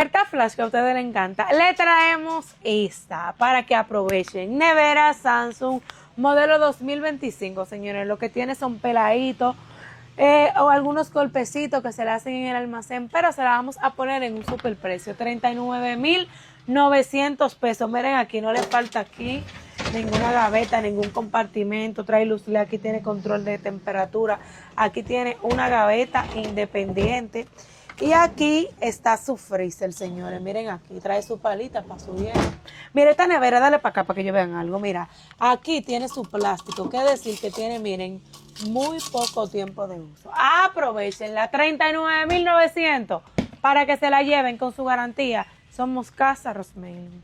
Esta flash que a ustedes les encanta, le traemos esta para que aprovechen. Nevera Samsung modelo 2025, señores. Lo que tiene son peladitos o algunos golpecitos que se le hacen en el almacén, pero se la vamos a poner en un super precio, 39,900 pesos. Miren, aquí no le falta aquí ninguna gaveta, ningún compartimento. Trae luz LED, aquí tiene control de temperatura, aquí tiene una gaveta independiente. Y aquí está su freezer, señores. Miren aquí, trae su palita para su hielo. Mire esta nevera, dale para acá para que ellos vean algo. Mira, aquí tiene su plástico. Qué decir que tiene, miren, muy poco tiempo de uso. Aprovechenla, 39,900 para que se la lleven con su garantía. Somos Casa Rosmail.